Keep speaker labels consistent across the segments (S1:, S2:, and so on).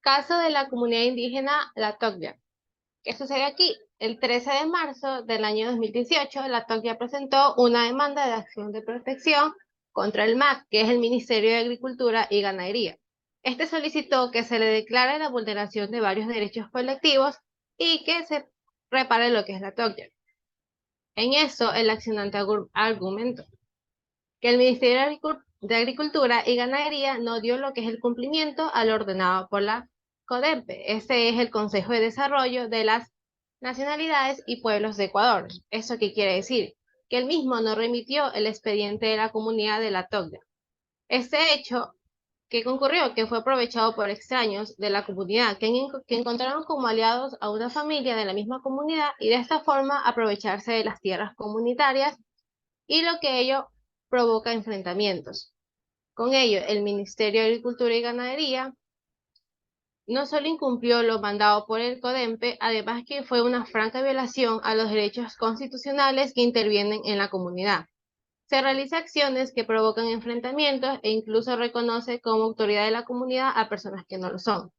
S1: Caso de la comunidad indígena La Tocya. ¿Qué sucede aquí? El 13 de marzo del año 2018, La Tocya presentó una demanda de acción de protección contra el MAC, que es el Ministerio de Agricultura y Ganadería. Este solicitó que se le declare la vulneración de varios derechos colectivos y que se repare lo que es La Tocya. En eso, el accionante argumentó que el Ministerio de Agricultura y Ganadería no dio lo que es el cumplimiento al ordenado por la CODEPE. Ese es el Consejo de Desarrollo de las Nacionalidades y Pueblos de Ecuador. ¿Eso qué quiere decir? Que el mismo no remitió el expediente de la comunidad de la Tocya. Este hecho que concurrió, que fue aprovechado por extraños de la comunidad, que encontraron como aliados a una familia de la misma comunidad y de esta forma aprovecharse de las tierras comunitarias y lo que ello provoca enfrentamientos. Con ello, el Ministerio de Agricultura y Ganadería no solo incumplió lo mandado por el CODEMPE, además que fue una franca violación a los derechos constitucionales que intervienen en la comunidad. Se realiza acciones que provocan enfrentamientos e incluso reconoce como autoridad de la comunidad a personas que no lo son.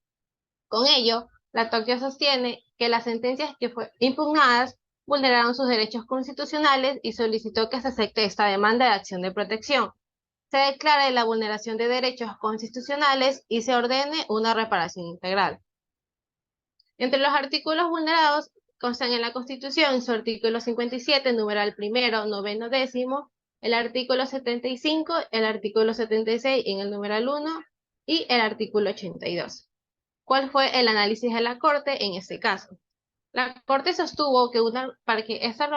S1: Con ello, la Tokio sostiene que las sentencias que fueron impugnadas vulneraron sus derechos constitucionales y solicitó que se acepte esta demanda de acción de protección. Se declare la vulneración de derechos constitucionales y se ordene una reparación integral. Entre los artículos vulnerados constan en la Constitución su artículo 57, numeral primero, noveno, décimo, el artículo 75, el artículo 76 en el numeral 1 y el artículo 82. ¿Cuál fue el análisis de la Corte en este caso? La Corte sostuvo que para que esta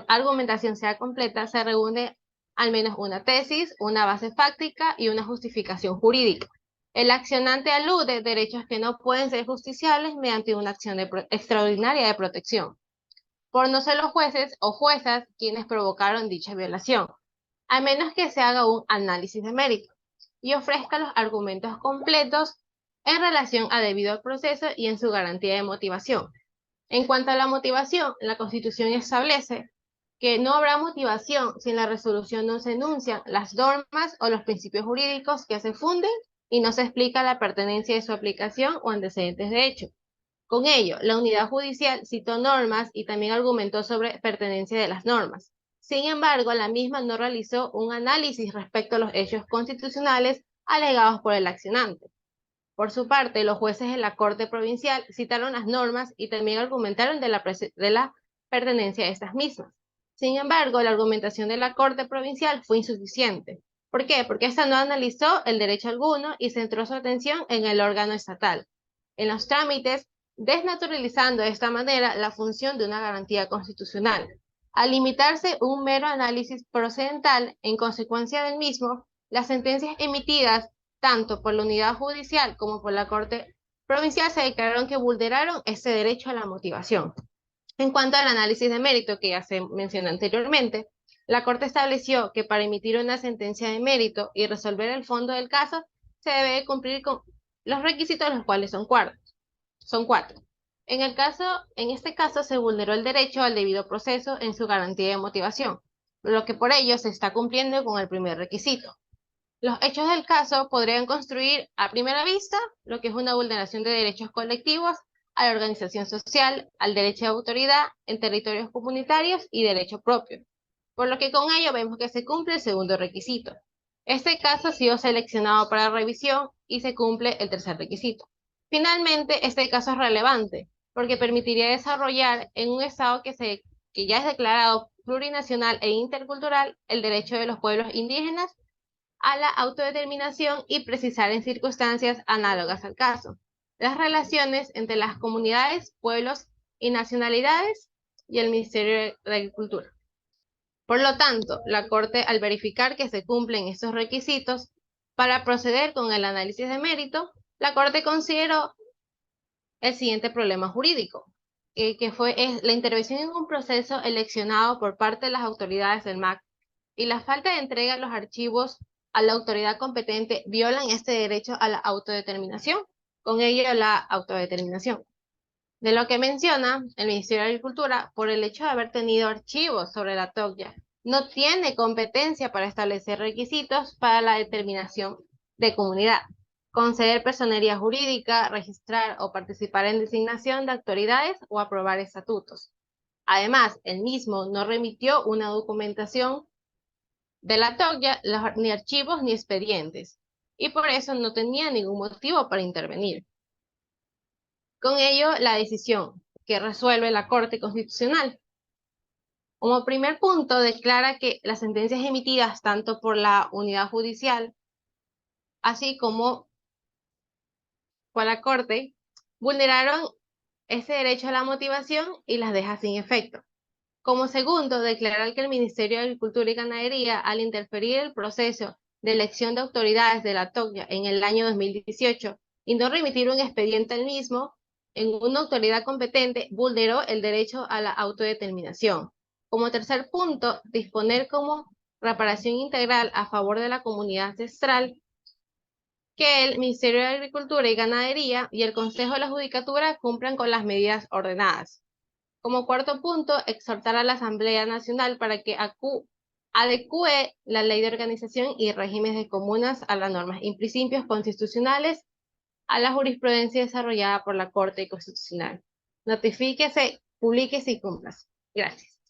S1: argumentación sea completa se reúne al menos una tesis, una base fáctica y una justificación jurídica. El accionante alude derechos que no pueden ser justiciables mediante una acción extraordinaria de protección, por no ser los jueces o juezas quienes provocaron dicha violación, a menos que se haga un análisis de mérito y ofrezca los argumentos completos en relación a debido proceso y en su garantía de motivación. En cuanto a la motivación, la Constitución establece que no habrá motivación si en la resolución no se enuncian las normas o los principios jurídicos que se funden y no se explica la pertenencia de su aplicación o antecedentes de hecho. Con ello, la unidad judicial citó normas y también argumentó sobre pertenencia de las normas. Sin embargo, la misma no realizó un análisis respecto a los hechos constitucionales alegados por el accionante. Por su parte, los jueces de la Corte Provincial citaron las normas y también argumentaron de la pertenencia de estas mismas. Sin embargo, la argumentación de la Corte Provincial fue insuficiente. ¿Por qué? Porque esta no analizó el derecho alguno y centró su atención en el órgano estatal, en los trámites, desnaturalizando de esta manera la función de una garantía constitucional. Al limitarse un mero análisis procedental, en consecuencia del mismo, las sentencias emitidas tanto por la unidad judicial como por la Corte Provincial se declararon que vulneraron ese derecho a la motivación. En cuanto al análisis de mérito que ya se mencionó anteriormente, la Corte estableció que para emitir una sentencia de mérito y resolver el fondo del caso se debe cumplir con los requisitos, los cuales son cuatro. En este caso se vulneró el derecho al debido proceso en su garantía de motivación, lo que por ello se está cumpliendo con el primer requisito. Los hechos del caso podrían construir a primera vista lo que es una vulneración de derechos colectivos a la organización social, al derecho de autoridad en territorios comunitarios y derecho propio, por lo que con ello vemos que se cumple el segundo requisito. Este caso ha sido seleccionado para revisión y se cumple el tercer requisito. Finalmente, este caso es relevante porque permitiría desarrollar en un Estado que ya es declarado plurinacional e intercultural el derecho de los pueblos indígenas a la autodeterminación y precisar en circunstancias análogas al caso las relaciones entre las comunidades, pueblos y nacionalidades y el Ministerio de Agricultura. Por lo tanto, la Corte, al verificar que se cumplen estos requisitos para proceder con el análisis de mérito, la Corte consideró el siguiente problema jurídico, que fue la intervención en un proceso eleccionado por parte de las autoridades del MAC y la falta de entrega de los archivos a la autoridad competente violan este derecho a la autodeterminación, con ello la autodeterminación. De lo que menciona el Ministerio de Agricultura, por el hecho de haber tenido archivos sobre la Tocya, no tiene competencia para establecer requisitos para la determinación de comunidad. conceder personería jurídica, registrar o participar en designación de autoridades o aprobar estatutos. Además, el mismo no remitió una documentación de la TOCYA, ni archivos ni expedientes, y por eso no tenía ningún motivo para intervenir. Con ello, la decisión que resuelve la Corte Constitucional. Como primer punto, declara que las sentencias emitidas tanto por la unidad judicial, así como por la Corte, vulneraron ese derecho a la motivación y las deja sin efecto. Como segundo, declarar que el Ministerio de Agricultura y Ganadería, al interferir el proceso de elección de autoridades de la TOCYA en el año 2018 y no remitir un expediente al mismo en una autoridad competente, vulneró el derecho a la autodeterminación. Como tercer punto, disponer como reparación integral a favor de la comunidad ancestral que el Ministerio de Agricultura y Ganadería y el Consejo de la Judicatura cumplan con las medidas ordenadas. Como cuarto punto, exhortar a la Asamblea Nacional para que adecue la ley de organización y regímenes de comunas a las normas y principios constitucionales, a la jurisprudencia desarrollada por la Corte Constitucional. Notifíquese, publíquese y cúmplase. Gracias.